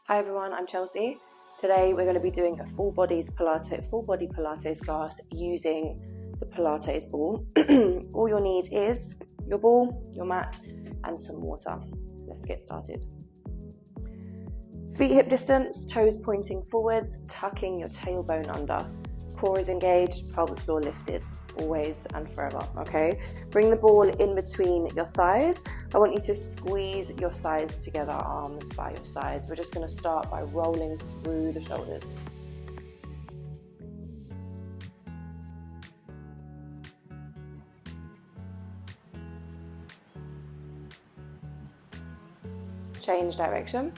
Hi everyone, I'm Chelsea. Today we're going to be doing a full body Pilates class using the Pilates ball. All you'll need is your ball, your mat and some water. Let's get started. Feet hip distance, toes pointing forwards, tucking your tailbone under. Core is engaged, pelvic floor lifted, always and forever, okay? Bring the ball in between your thighs. I want you to squeeze your thighs together, arms by your sides. We're just gonna start by rolling through the shoulders. Change direction.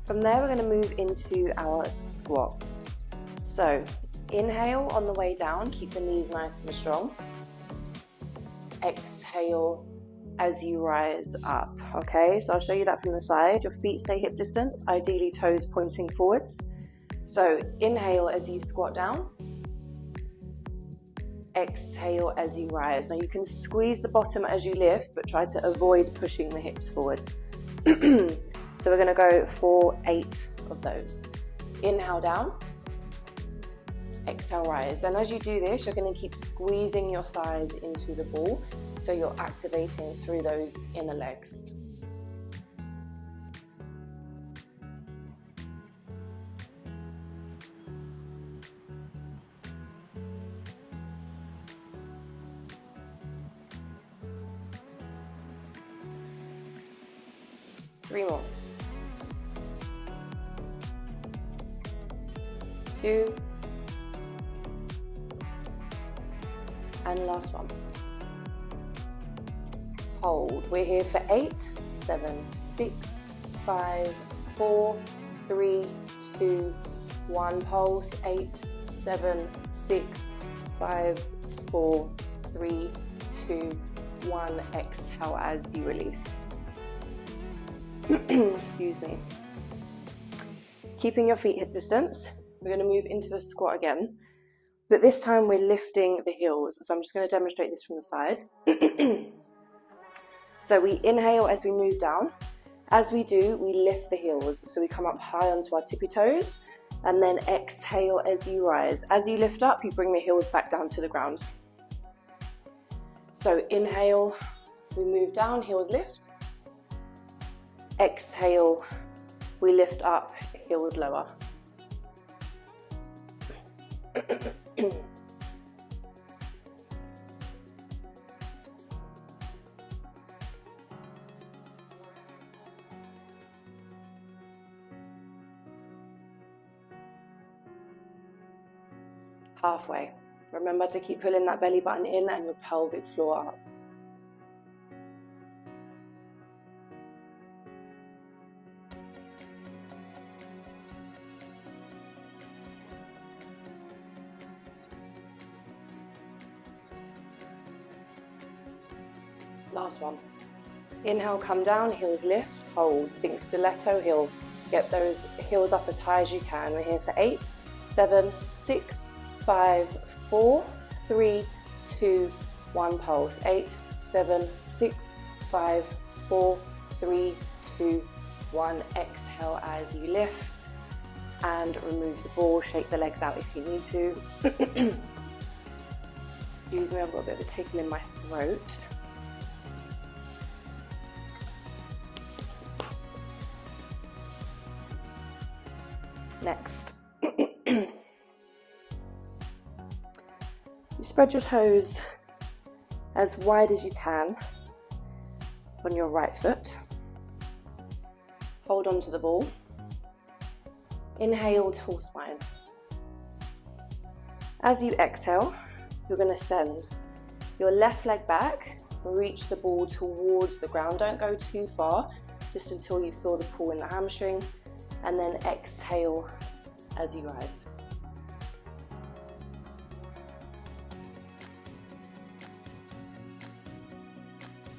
From there, we're going to move into our squats. So, inhale on the way down, keep the knees nice and strong. Exhale as you rise up, okay? So I'll show you that from the side. Your feet stay hip distance, ideally toes pointing forwards. So inhale as you squat down. Exhale as you rise. Now you can squeeze the bottom as you lift, but try to avoid pushing the hips forward. So we're going to go for 8 of those. Inhale down, exhale rise. And as you do this, you're going to keep squeezing your thighs into the ball, so you're activating through those inner legs. Three more. 2, and last one. Hold. We're here for 8, 7, 6, 5, 4, 3, 2, 1. Pulse. 8, 7, 6, 5, 4, 3, 2, 1. Exhale as you release. Excuse me. Keeping your feet hip distance. We're going to move into the squat again, but this time we're lifting the heels. So I'm just going to demonstrate this from the side. So we inhale as we move down. As we do, we lift the heels. So we come up high onto our tippy toes, and then exhale as you rise. As you lift up, you bring the heels back down to the ground. So inhale, we move down, heels lift. Exhale, we lift up, heels lower. Halfway. Remember to keep pulling that belly button in and your pelvic floor up. Last one. Inhale, come down, heels lift, hold. Think stiletto heel. Get those heels up as high as you can. We're here for 8, 7, 6, 5, 4, 3, 2, 1. Pulse. 8, 7, 6, 5, 4, 3, 2, 1. Exhale as you lift and remove the ball. Shake the legs out if you need to. Excuse me, I've got a bit of a tickle in my throat. Next, you spread your toes as wide as you can on your right foot. Hold on to the ball. Inhale, tall spine. As you exhale, you're going to send your left leg back, reach the ball towards the ground. Don't go too far, just until you feel the pull in the hamstring. and then exhale as you rise.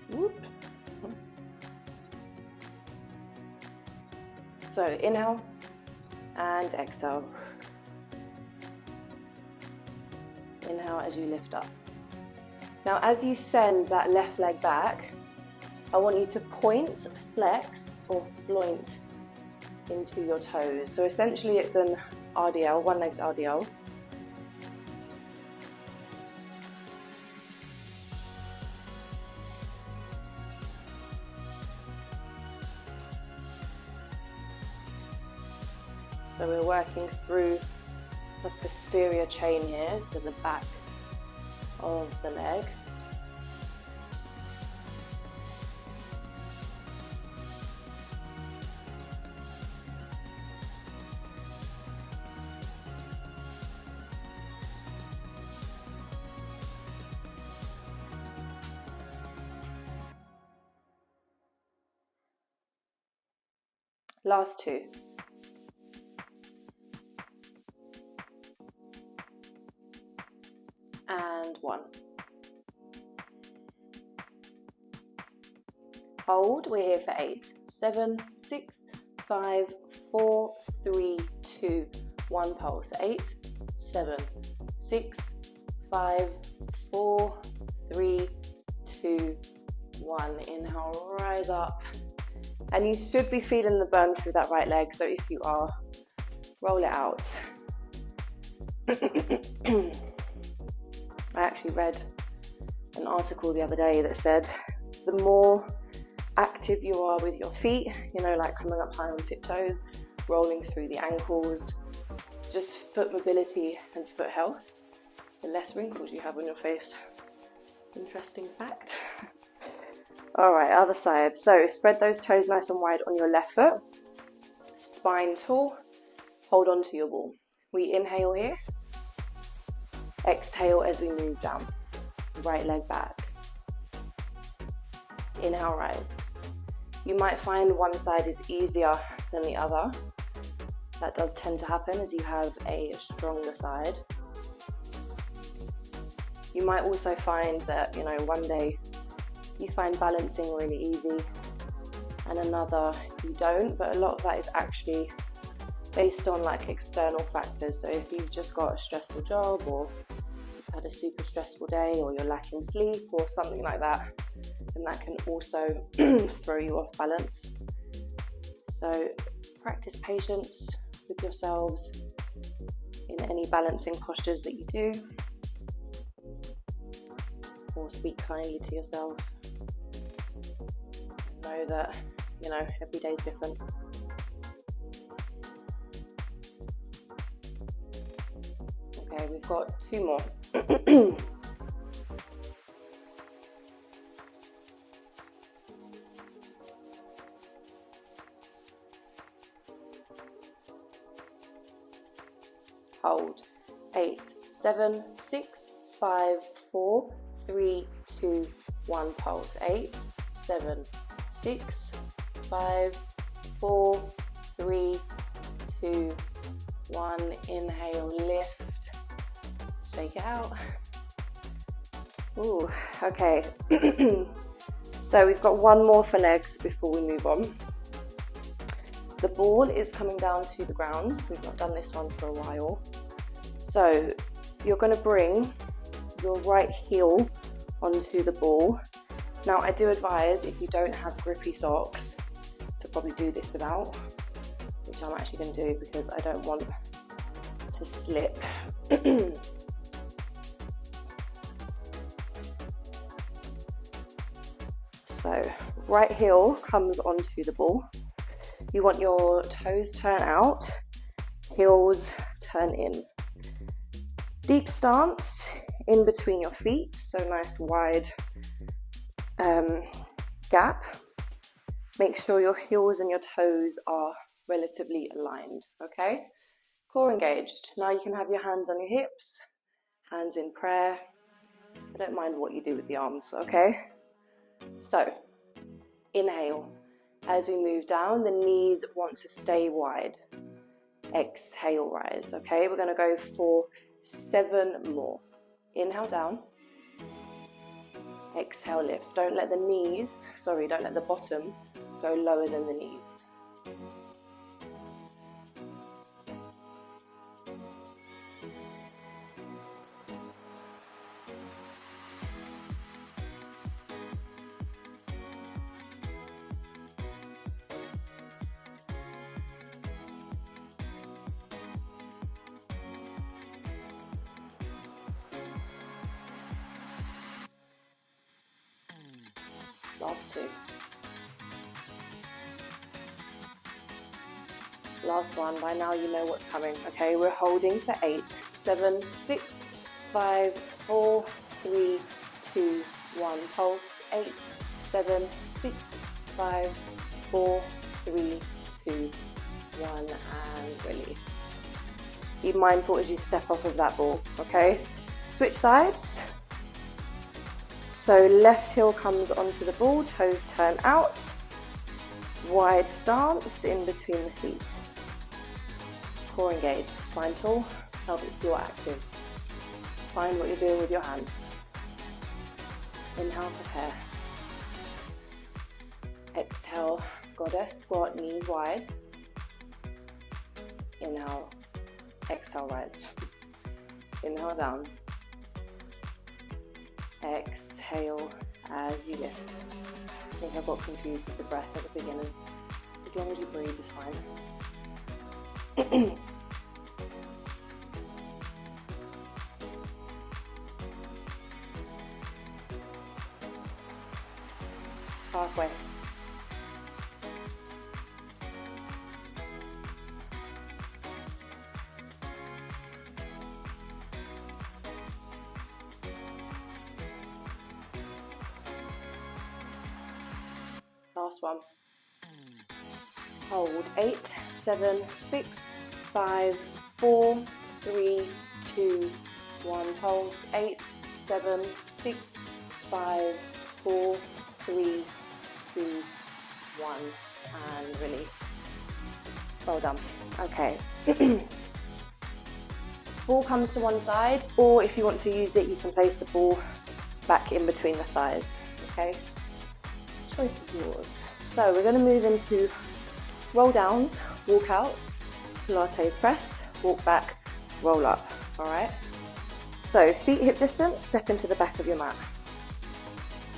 Whoop. So inhale and exhale. Inhale as you lift up. Now as you send that left leg back, I want you to point, flex or floint into your toes. So essentially it's an RDL, one-legged RDL. So we're working through the posterior chain here, so the back of the leg. Last two. And one. Hold, we're here for 8. 7, 6, 5, 4, 3, 2, 1 pulse. 8, 7, 6, 5, 4, 3, 2, 1. Inhale, rise up. And you should be feeling the burn through that right leg, so if you are, roll it out. I actually read an article the other day that said the more active you are with your feet, you know, like coming up high on tiptoes, rolling through the ankles, just foot mobility and foot health, the less wrinkles you have on your face. Interesting fact. All right, other side. So spread those toes nice and wide on your left foot, spine tall, hold on to your ball. We inhale here, exhale as we move down, right leg back. Inhale, rise. You might find one side is easier than the other. That does tend to happen as you have a stronger side. You might also find that, you know, one day you find balancing really easy and another you don't, but a lot of that is actually based on like external factors. So if you've just got a stressful job, or you've had a super stressful day, or you're lacking sleep or something like that, then that can also throw you off balance. So practice patience with yourselves in any balancing postures that you do, or speak kindly to yourself. Know that, you know, every day is different. Okay, we've got 2 more. Hold. 8, 7, 6, 5, 4, 3, 2, 1 pulse. 8, 7, 6, 5, 4, 3, 2, 1. Inhale, lift, shake it out. Ooh, okay. So we've got 1 more for legs before we move on. The ball is coming down to the ground. We've not done this one for a while. So you're going to bring your right heel onto the ball. Now I do advise, if you don't have grippy socks, to probably do this without, which I'm actually going to do because I don't want to slip. So right heel comes onto the ball. You want your toes turn out, heels turn in. Deep stance in between your feet, so nice wide gap. Make sure your heels and your toes are relatively aligned, okay? Core engaged. Now you can have your hands on your hips, hands in prayer. I don't mind what you do with the arms, okay? So, inhale, As we move down, the knees want to stay wide. Exhale, rise. Okay, we're going to go for 7 more. Inhale down. Exhale, lift. Don't let the bottom go lower than the knees. Last 2. Last one. By now you know what's coming. Okay, we're holding for 8, 7, 6, 5, 4, 3, 2, 1. Pulse. 8, 7, 6, 5, 4, 3, 2, 1, and release. Be mindful as you step off of that ball. Okay, switch sides. So left heel comes onto the ball, toes turn out, wide stance in between the feet. Core engaged, spine tall, pelvic floor active. Find what you're doing with your hands. Inhale, prepare. Exhale, goddess, squat, knees wide. Inhale, exhale, rise. Inhale, down. Exhale as you lift. I think I got confused with the breath at the beginning. As long as you breathe, it's fine. Halfway. Last one. Hold. 8, 7, 6, 5, 4, 3, 2, 1. Pulse. 8, 7, 6, 5, 4, 3, 2, 1. And release. Well done. Okay. Ball comes to one side, or if you want to use it, you can place the ball back in between the thighs. Okay. Choice is yours. So we're going to move into roll downs, walk outs, Pilates press, walk back, roll up. All right. So feet hip distance, step into the back of your mat.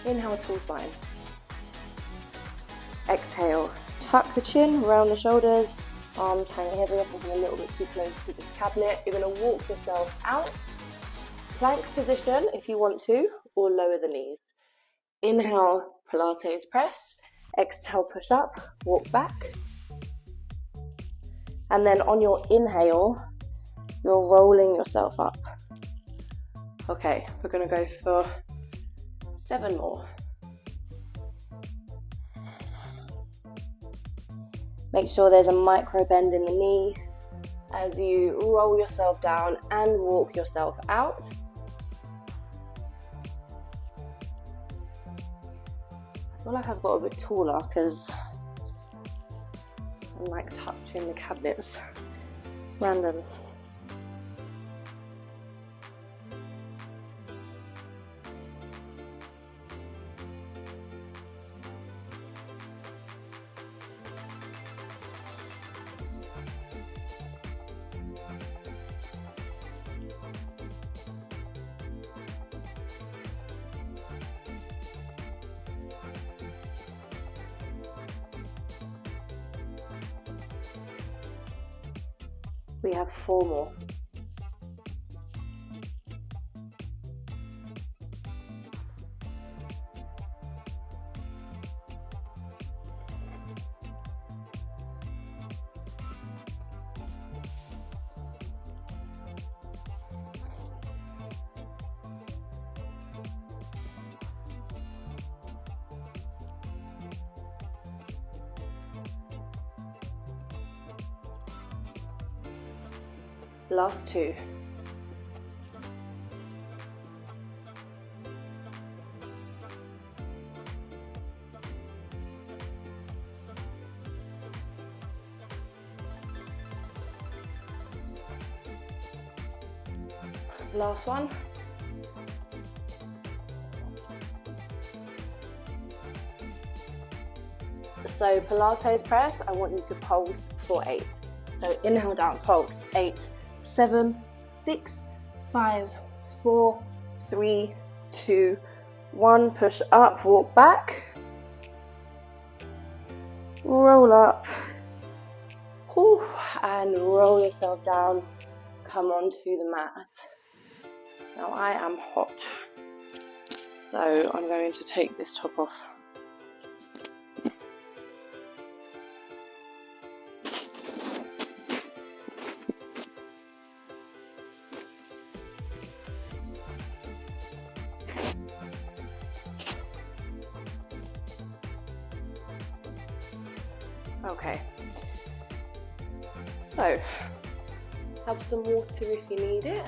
Inhale, tall spine. Exhale, tuck the chin, round the shoulders, arms hang heavy up and a little bit too close to this cabinet. You're going to walk yourself out, plank position if you want to, or lower the knees. Inhale, Pilates press. Exhale, push up, walk back. And then on your inhale, you're rolling yourself up. Okay, we're going to go for 7 more. Make sure there's a micro bend in the knee as you roll yourself down and walk yourself out. I feel like I've got a bit taller because I'm like touching the cabinets. Random. We have 4 more. Last 2. Last one. So Pilates press, I want you to pulse for 8. So inhale down, pulse, 8, 7, 6, 5, 4, 3, 2, 1, push up, walk back, roll up, and roll yourself down, come onto the mat. Now I am hot, so I'm going to take this top off. Okay, so have some water if you need it.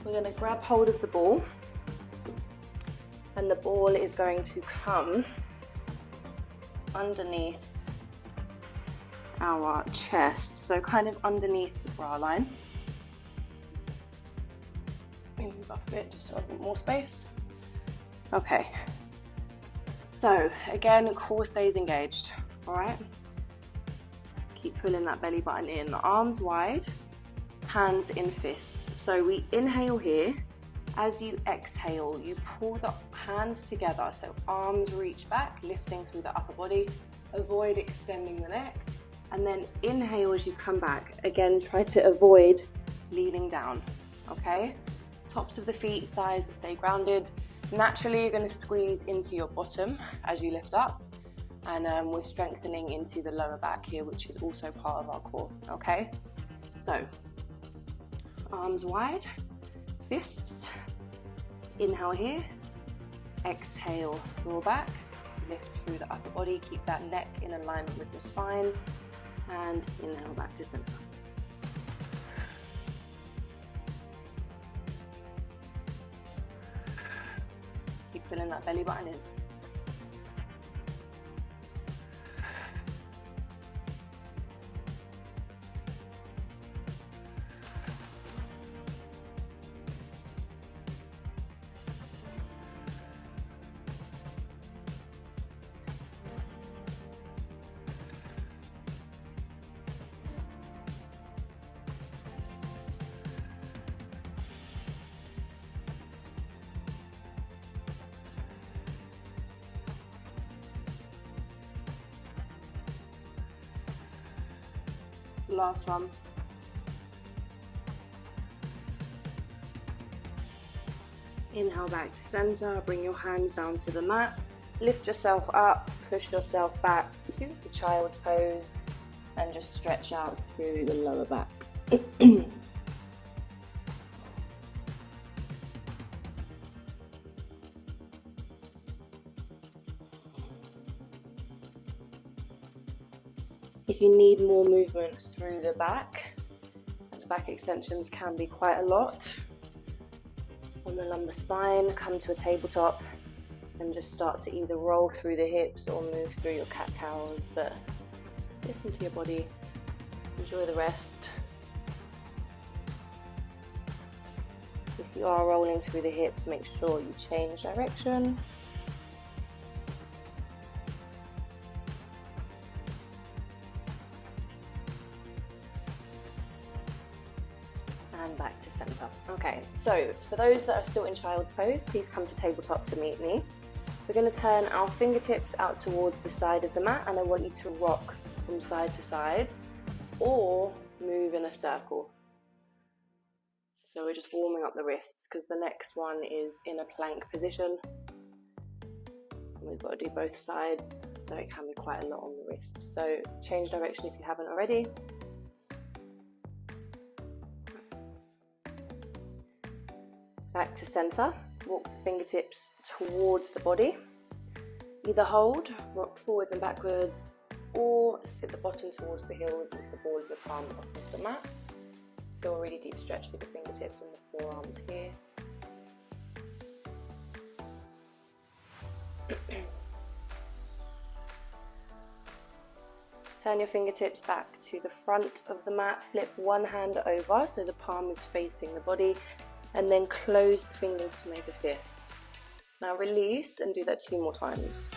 We're going to grab hold of the ball, and the ball is going to come underneath our chest, so kind of underneath the bra line. Move up a bit just so I've got more space. Okay, so again, core stays engaged, all right? Keep pulling that belly button in, arms wide, hands in fists. So we inhale here. As you exhale, you pull the hands together, so arms reach back, lifting through the upper body, avoid extending the neck, and then inhale as you come back. Again, try to avoid leaning down, okay? Tops of the feet, thighs stay grounded. Naturally, you're going to squeeze into your bottom as you lift up, and we're strengthening into the lower back here, which is also part of our core, okay? So, arms wide, fists, inhale here, exhale, draw back, lift through the upper body, keep that neck in alignment with your spine, and inhale back to center. Keep filling that belly button in. Last one. Inhale back to center, bring your hands down to the mat, lift yourself up, push yourself back to the child's pose, and just stretch out through the lower back. If you need more movement through the back, as back extensions can be quite a lot, on the lumbar spine, come to a tabletop and just start to either roll through the hips or move through your cat-cows, but listen to your body, enjoy the rest. If you are rolling through the hips, make sure you change direction. And back to center. Okay, so for those that are still in child's pose, please come to tabletop to meet me. We're going to turn our fingertips out towards the side of the mat, and I want you to rock from side to side or move in a circle. So we're just warming up the wrists because the next one is in a plank position. We've got to do both sides, so it can be quite a lot on the wrists. So change direction if you haven't already. Back to center, walk the fingertips towards the body. Either hold, rock forwards and backwards, or sit the bottom towards the heels with the ball of the palm off of the mat. Feel a really deep stretch with the fingertips and the forearms here. Turn your fingertips back to the front of the mat, flip one hand over so the palm is facing the body, and then close the fingers to make a fist. Now release and do that 2 more times.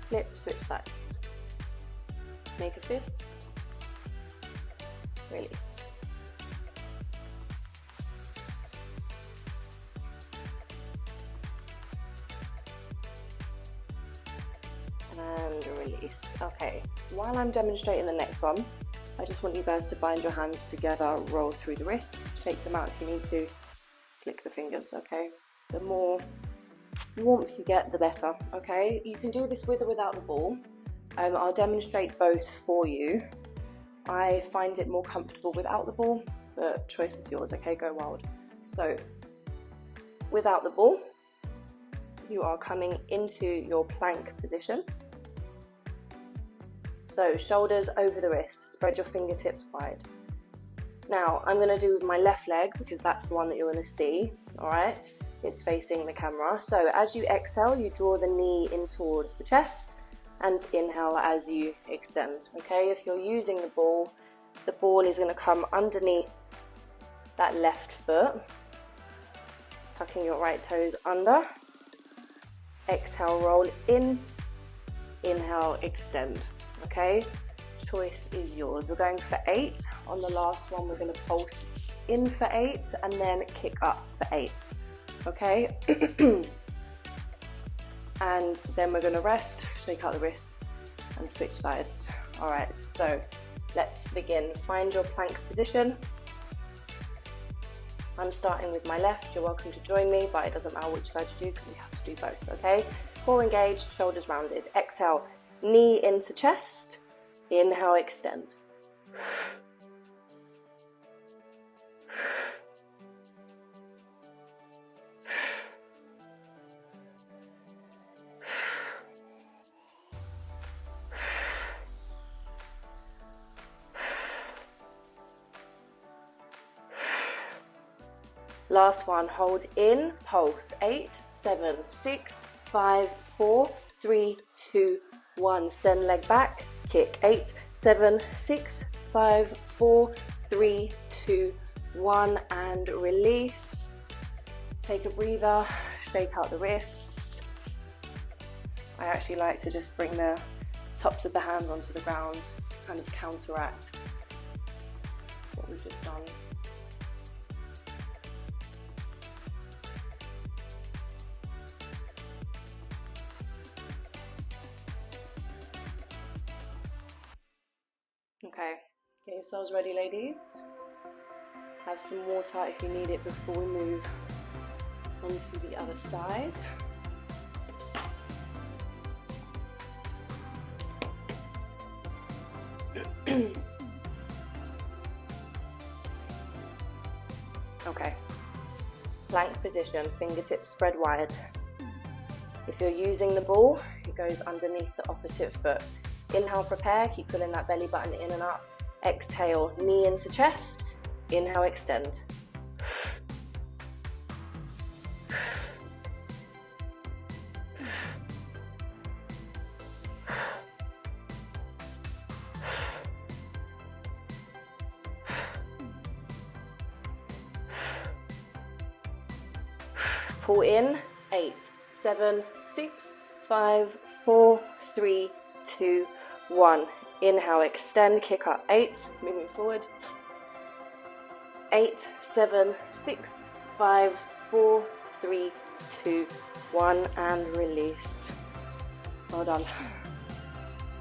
Flip, switch sides. Make a fist, release. And release. Okay, while I'm demonstrating the next one, I just want you guys to bind your hands together, roll through the wrists, shake them out if you need to, flick the fingers, okay? The more warmth you get, the better, okay? You can do this with or without the ball. I'll demonstrate both for you. I find it more comfortable without the ball, but choice is yours, okay? Go wild. So, without the ball, you are coming into your plank position. So, shoulders over the wrists, spread your fingertips wide. Now, I'm going to do my left leg because that's the one that you're going to see, all right? It's facing the camera. So, as you exhale, you draw the knee in towards the chest and inhale as you extend, okay? If you're using the ball is going to come underneath that left foot, tucking your right toes under. Exhale, roll in, inhale, extend, okay? Choice is yours. We're going for 8. On the last one, we're going to pulse in for 8 and then kick up for 8, okay? And then we're going to rest, shake out the wrists and switch sides. All right, so let's begin. Find your plank position. I'm starting with my left. You're welcome to join me, but it doesn't matter which side you do because we have to do both, okay? Core engaged, shoulders rounded. Exhale, knee into chest. Inhale, extend. Last one, hold in, pulse. 8, 7, 6, 5, 4, 3, 2, 1. Send leg back, kick. 8, 7, 6, 5, 4, 3, 2, 1, and release. Take a breather, shake out the wrists. I actually like to just bring the tops of the hands onto the ground to kind of counteract what we've just done. Okay, get yourselves ready, ladies. Have some water if you need it before we move onto the other side. Okay, plank position, fingertips spread wide. If you're using the ball, it goes underneath the opposite foot. Inhale, prepare, keep pulling that belly button in and up. Exhale, knee into chest. Inhale, extend. Pull in. 8, 7, 6, 5, 4, 3, 2, 1. Inhale, extend, kick up. 8, moving forward. 8, 7, 6, 5, 4, 3, 2, 1, and release. Well done.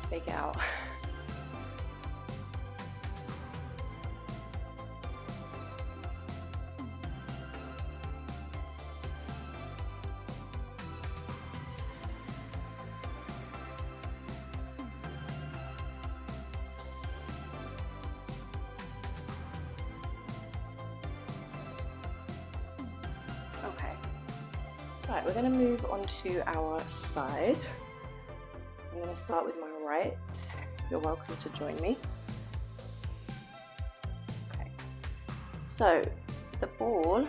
Take it out. Right, we're going to move on to our side. I'm going to start with my right. You're welcome to join me. Okay, so the ball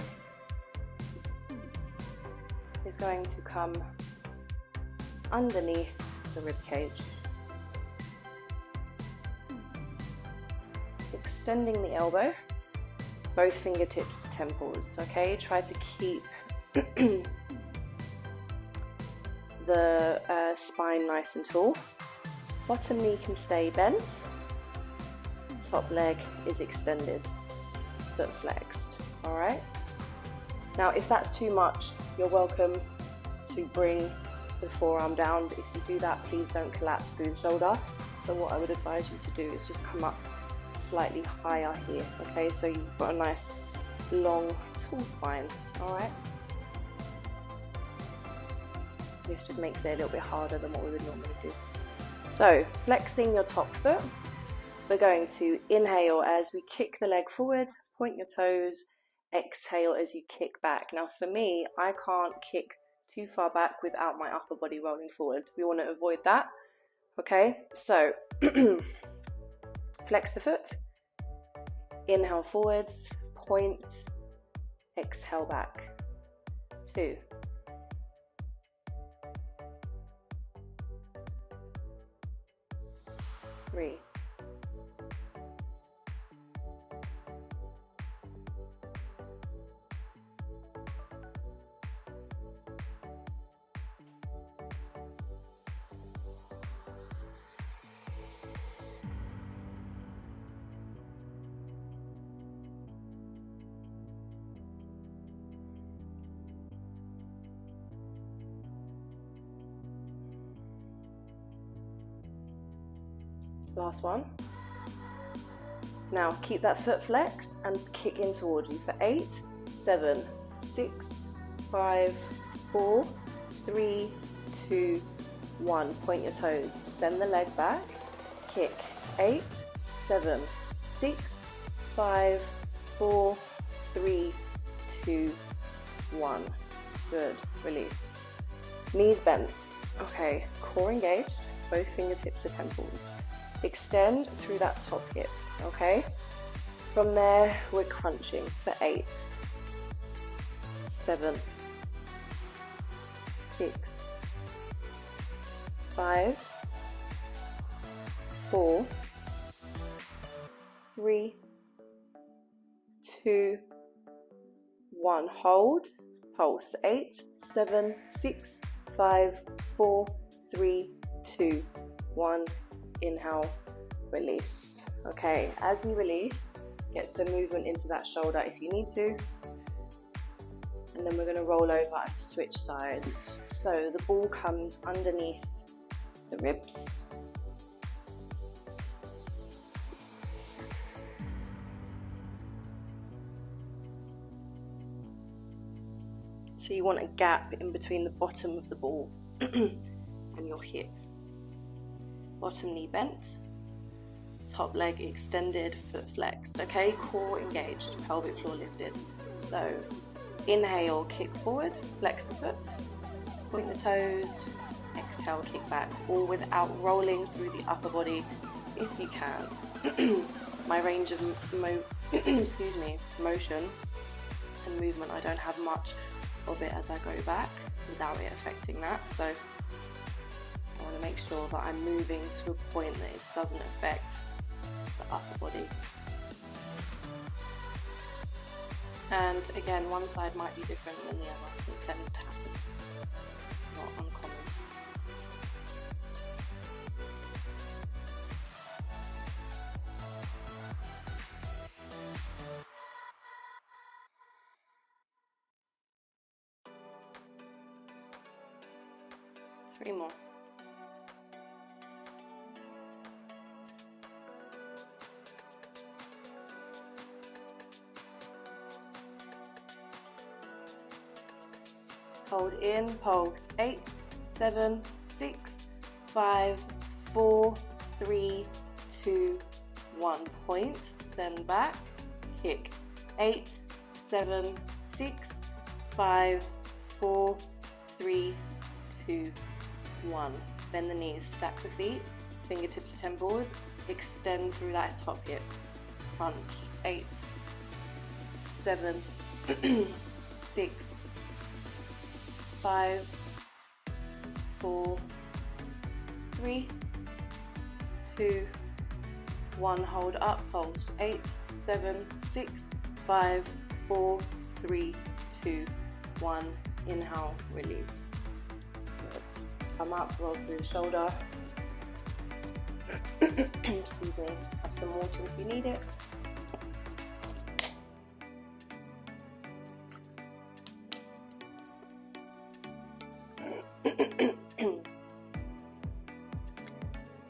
is going to come underneath the rib cage. Extending the elbow, both fingertips to temples, okay? Try to keep the spine nice and tall. Bottom knee can stay bent. Top leg is extended, foot flexed, all right? Now, if that's too much, you're welcome to bring the forearm down, but if you do that, please don't collapse through the shoulder. So what I would advise you to do is just come up slightly higher here, okay? So you've got a nice, long, tall spine, all right? This just makes it a little bit harder than what we would normally do. So, flexing your top foot, we're going to inhale as we kick the leg forward, point your toes, exhale as you kick back. Now for me, I can't kick too far back without my upper body rolling forward. We want to avoid that, okay? So, flex the foot, inhale forwards, point, exhale back, 2, 3, 4. Last one. Now keep that foot flexed and kick in towards you for 8, 7, 6, 5, 4, 3, 2, 1. Point your toes, send the leg back, kick, 8, 7, 6, 5, 4, 3, 2, 1. Good, release. Knees bent. Okay, core engaged, both fingertips to temples. Extend through that top hip, okay? From there, we're crunching for 8, 7, 6, 5, 4, 3, 2, 1. Hold, pulse. 8, 7, 6, 5, 4, 3, 2, 1. Inhale, release. Okay, as you release, get some movement into that shoulder if you need to. And then we're going to roll over and switch sides. So the ball comes underneath the ribs. So you want a gap in between the bottom of the ball and your hip. Bottom knee bent, top leg extended, foot flexed, okay? Core engaged, pelvic floor lifted. So inhale, kick forward, flex the foot, point the toes, exhale, kick back, all without rolling through the upper body if you can. My range of motion and movement, I don't have much of it as I go back without it affecting that. So I want to make sure that I'm moving to a point that it doesn't affect the upper body. And again, one side might be different than the other. It tends to happen. It's not uncommon. Three more. Hold in, pulse. 8, 7, 6, 5, 4, 3, 2, 1. Point, send back, kick. 8, 7, 6, 5, 4, 3, 2, 1. Bend the knees, stack the feet, fingertips to temples, extend through that top hip. Crunch. 8, 7, 6, 5, 4, 3, 2, 1. Hold up, pulse. 8, 7, 6, 5, 4, 3, 2, 1. Inhale, release. Good. Come up, roll through the shoulder. Excuse me. Have some water if you need it.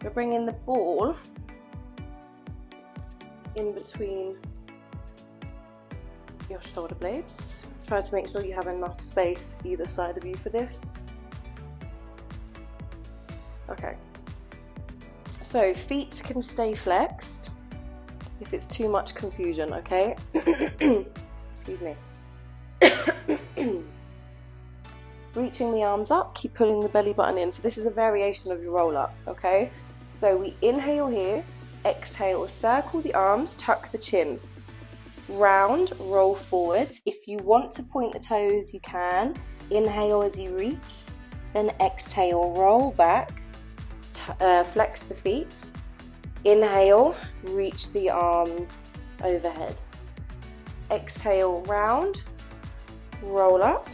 We're bringing the ball in between your shoulder blades. Try to make sure you have enough space either side of you for this. Okay. So feet can stay flexed if it's too much confusion, okay? Excuse me. Reaching the arms up, keep pulling the belly button in. So this is a variation of your roll up, okay? So we inhale here, exhale, circle the arms, tuck the chin. Round, roll forwards. If you want to point the toes, you can. Inhale as you reach, then exhale, roll back, flex the feet. Inhale, reach the arms overhead. Exhale, round, roll up.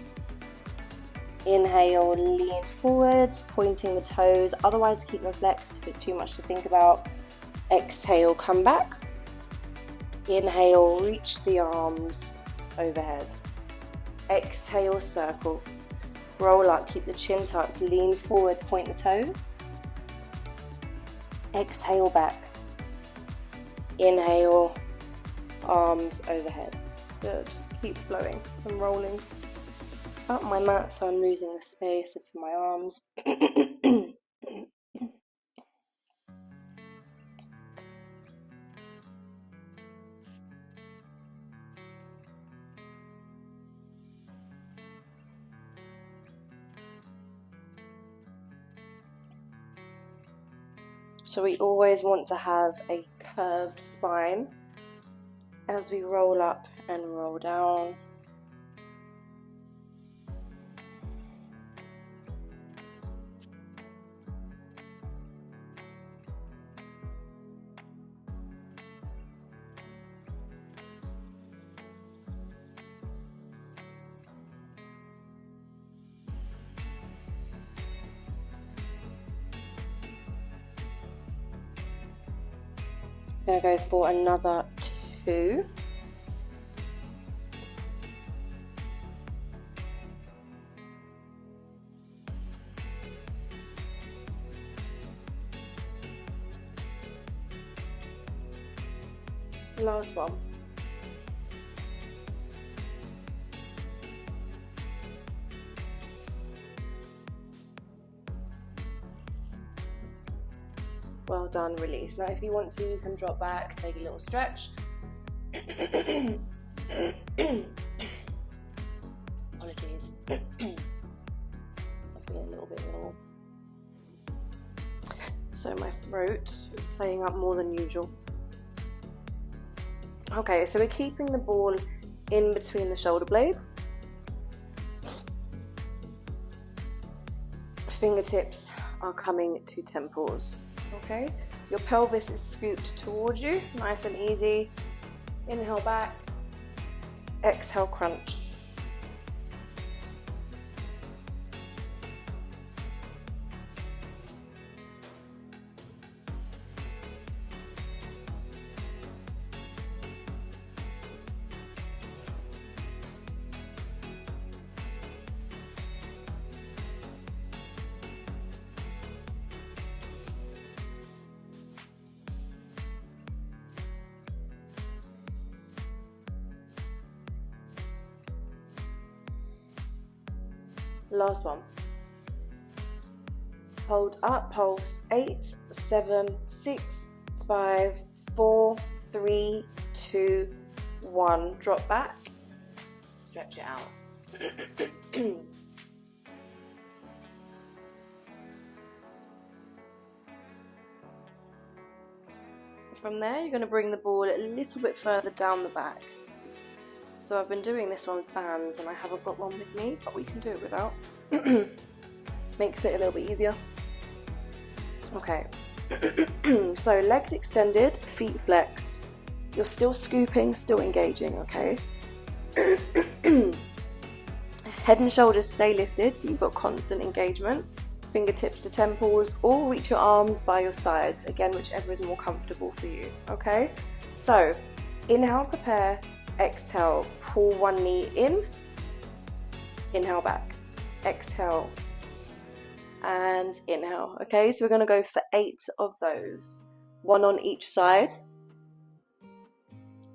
Inhale, lean forwards, pointing the toes, otherwise keep them flexed if it's too much to think about. Exhale, come back. Inhale, reach the arms overhead. Exhale, circle. Roll up, keep the chin tucked, lean forward, point the toes. Exhale, back. Inhale, arms overhead. Good. Keep flowing. I'm rolling up my mat so I'm losing the space for my arms. So we always want to have a curved spine as we roll up and roll down. I'm going to go for another 2. Last one. Well done, release. Now if you want to, you can drop back, take a little stretch. Apologies. I've been a little bit ill, so my throat is playing up more than usual. Okay, so we're keeping the ball in between the shoulder blades. Fingertips are coming to temples. Okay, your pelvis is scooped towards you, nice and easy. Inhale back, exhale crunch. Last one. Hold up, pulse. 8, 7, 6, 5, 4, 3, 2, 1. Drop back. Stretch it out. From there, you're going to bring the ball a little bit further down the back. So I've been doing this one with bands and I haven't got one with me, but we can do it without. Makes it a little bit easier. Okay. So legs extended, feet flexed. You're still scooping, still engaging, okay? Head and shoulders stay lifted, so you've got constant engagement. Fingertips to temples, or reach your arms by your sides. Again, whichever is more comfortable for you, okay? So, inhale, prepare. Exhale, pull one knee in. Inhale back. Exhale. And inhale, okay? So we're going to go for 8 of those. 1 on each side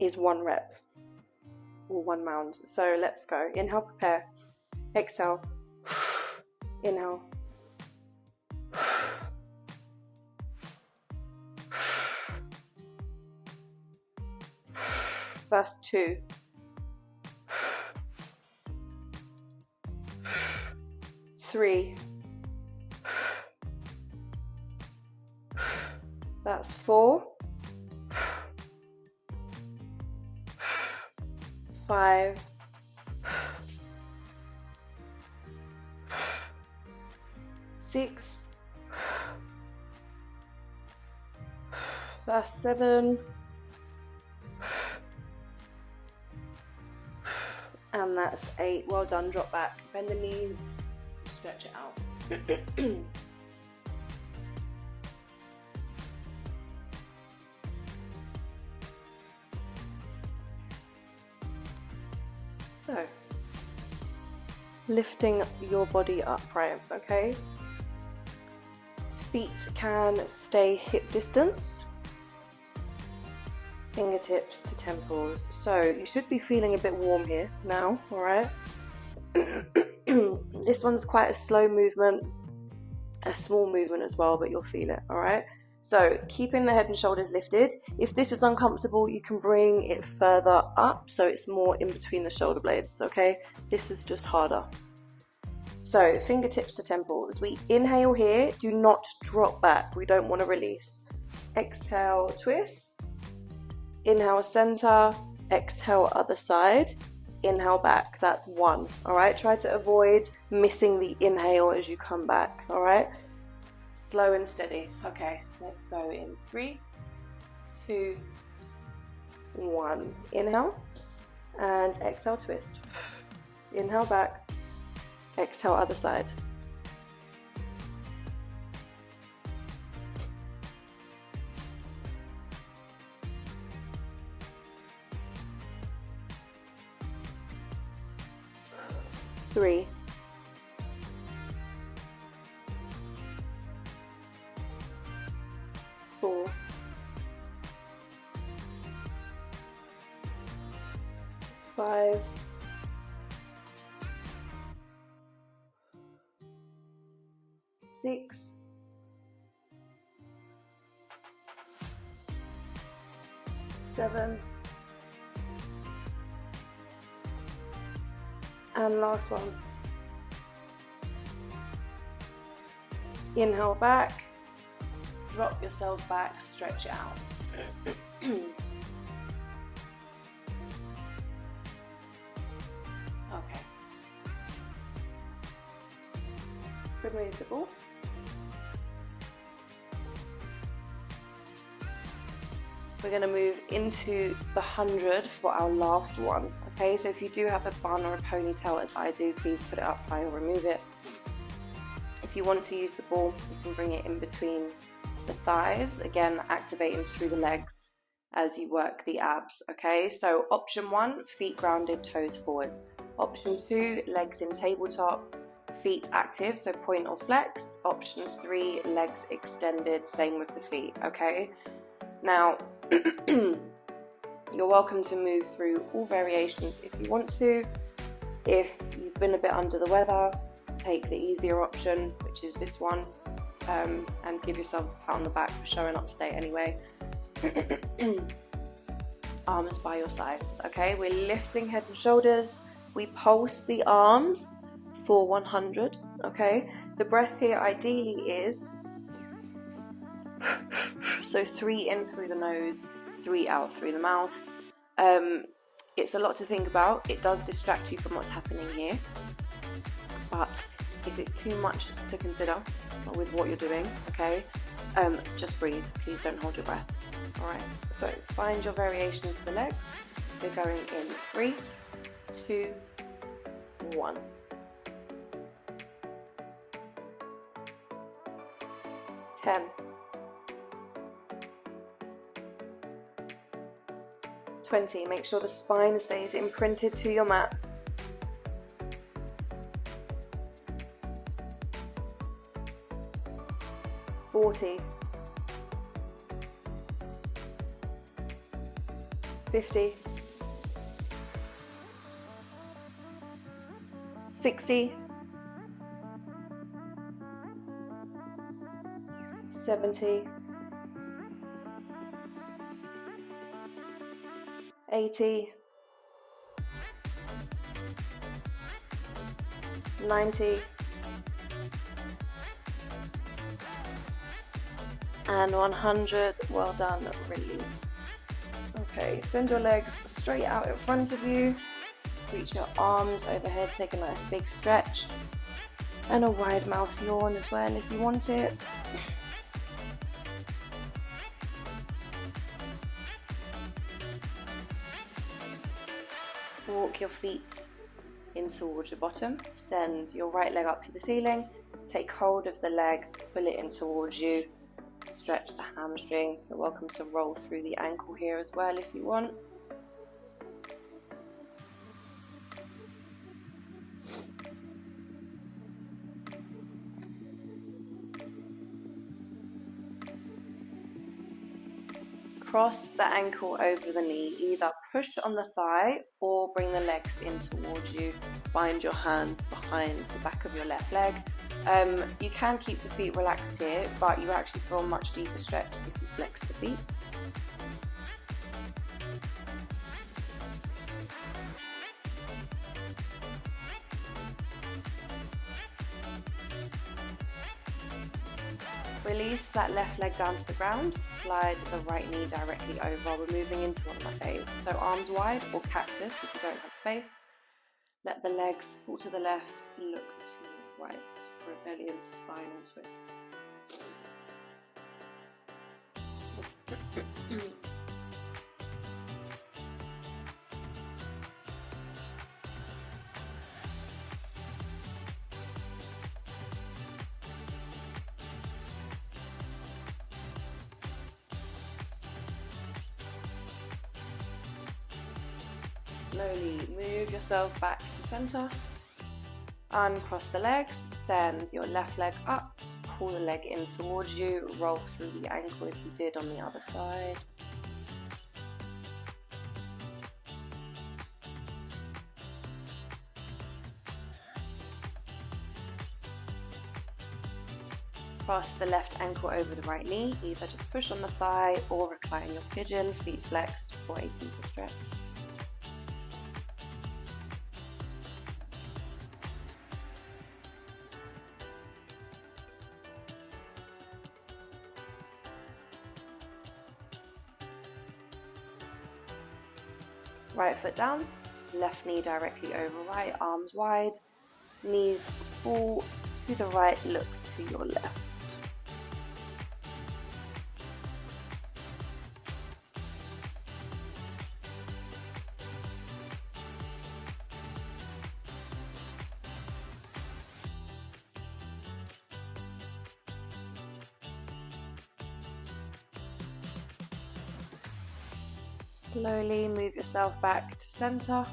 is 1 rep. Or 1 round. So let's go. Inhale, prepare. Exhale. Inhale. First 2. Three. That's 4. 5. 6. That's 7. And that's 8. Well done. Drop back. Bend the knees. Stretch it out. So, lifting your body upright, okay? Feet can stay hip distance. Fingertips to temples. So you should be feeling a bit warm here now, alright? This one's quite a slow movement, a small movement as well, but you'll feel it, alright? So keeping the head and shoulders lifted. If this is uncomfortable, you can bring it further up so it's more in between the shoulder blades, okay? This is just harder. So fingertips to temples. We inhale here, do not drop back. We don't want to release. Exhale, twist. Inhale, center. Exhale, other side. Inhale back. That's 1. All right. Try to avoid missing the inhale as you come back. All right. Slow and steady. Okay. Let's go in 3, 2, 1. Inhale and exhale, twist. Inhale back. Exhale, other side. Three, 4, 5, 6, 7, and last one. Inhale back, drop yourself back, stretch it out. Okay. Remove the ball. We're going to move into the 100 for our last one. Okay, so if you do have a bun or a ponytail as I do, please put it up high or remove it. If you want to use the ball, you can bring it in between the thighs, again activating through the legs as you work the abs. Okay, so option 1, feet grounded, toes forwards. Option 2, legs in tabletop, feet active, so point or flex. Option 3, legs extended, same with the feet. Okay, now you're welcome to move through all variations if you want to. If you've been a bit under the weather, take the easier option, which is this one, and give yourselves a pat on the back for showing up today anyway. Arms by your sides. Okay, we're lifting head and shoulders. We pulse the arms for 100. Okay, the breath here ideally is so 3 in through the nose, 3 out through the mouth. It's a lot to think about. It does distract you from what's happening here, but if it's too much to consider with what you're doing, okay, just breathe. Please don't hold your breath. All right, so find your variation for the legs. We're going in 3, 2, 1. 10, 20. Make sure the spine stays imprinted to your mat. 40, 50, 60, 70, 80, 90, and 100. Well done. Release. Okay, send your legs straight out in front of you. Reach your arms overhead, take a nice big stretch, and a wide mouth yawn as well if you want it. Walk your feet in towards your bottom. Send your right leg up to the ceiling. Take hold of the leg, pull it in towards you. Stretch the hamstring. You're welcome to roll through the ankle here as well if you want. Cross the ankle over the knee. Either push on the thigh or bring the legs in towards you. Find your hands behind the back of your left leg. You can keep the feet relaxed here, but you actually feel a much deeper stretch if you flex the feet. Release that left leg down to the ground, slide the right knee directly over. We're moving into one of my faves. So arms wide or cactus if you don't have space. Let the legs fall to the left, look to the right for a belly and spinal twist. Slowly move yourself back to center. Uncross the legs, send your left leg up, pull the leg in towards you, roll through the ankle if you did on the other side. Cross the left ankle over the right knee, either just push on the thigh or recline your pigeon, feet flexed for a deeper stretch. Right foot down, left knee directly over right, arms wide, knees fall to the right, look to your left. Slowly move yourself back to center.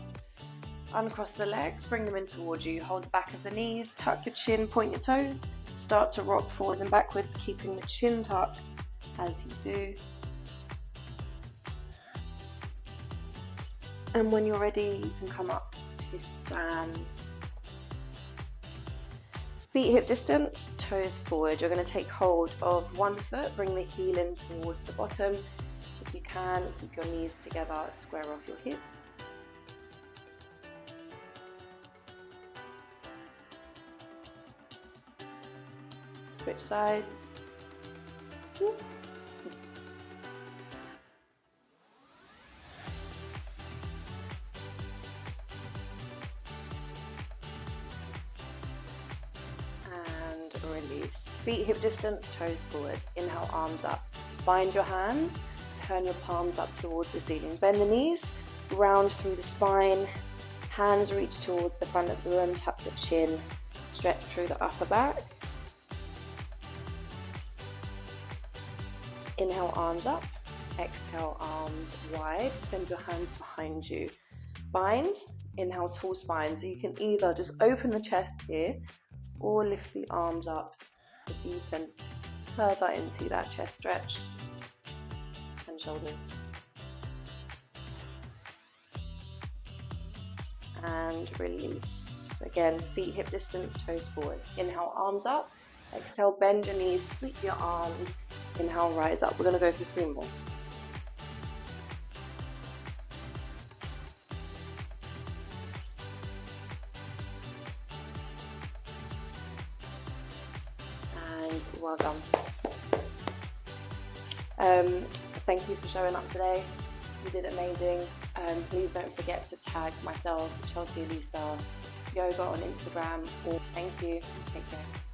Uncross the legs, bring them in towards you. Hold the back of the knees, tuck your chin, point your toes. Start to rock forwards and backwards, keeping the chin tucked as you do. And when you're ready, you can come up to stand. Feet hip distance, toes forward. You're going to take hold of one foot, bring the heel in towards the bottom. If you can, keep your knees together, square off your hips. Switch sides. release. Feet hip distance, toes forwards. Inhale, arms up. Bind your hands, turn your palms up towards the ceiling. Bend the knees, round through the spine. Hands reach towards the front of the room, tap the chin, stretch through the upper back. Inhale, arms up. Exhale, arms wide. Send your hands behind you. Bind. Inhale, tall spine. So you can either just open the chest here or lift the arms up to deepen further into that chest stretch and shoulders. And release. Again, feet hip distance, toes forwards. Inhale, arms up. Exhale, bend your knees, sweep your arms. Inhale, rise up. We're going to go for 3 more. And well done. Thank you for showing up today. You did amazing. Please don't forget to tag myself, Chelsea Lisa Yoga on Instagram. Thank you. Take care.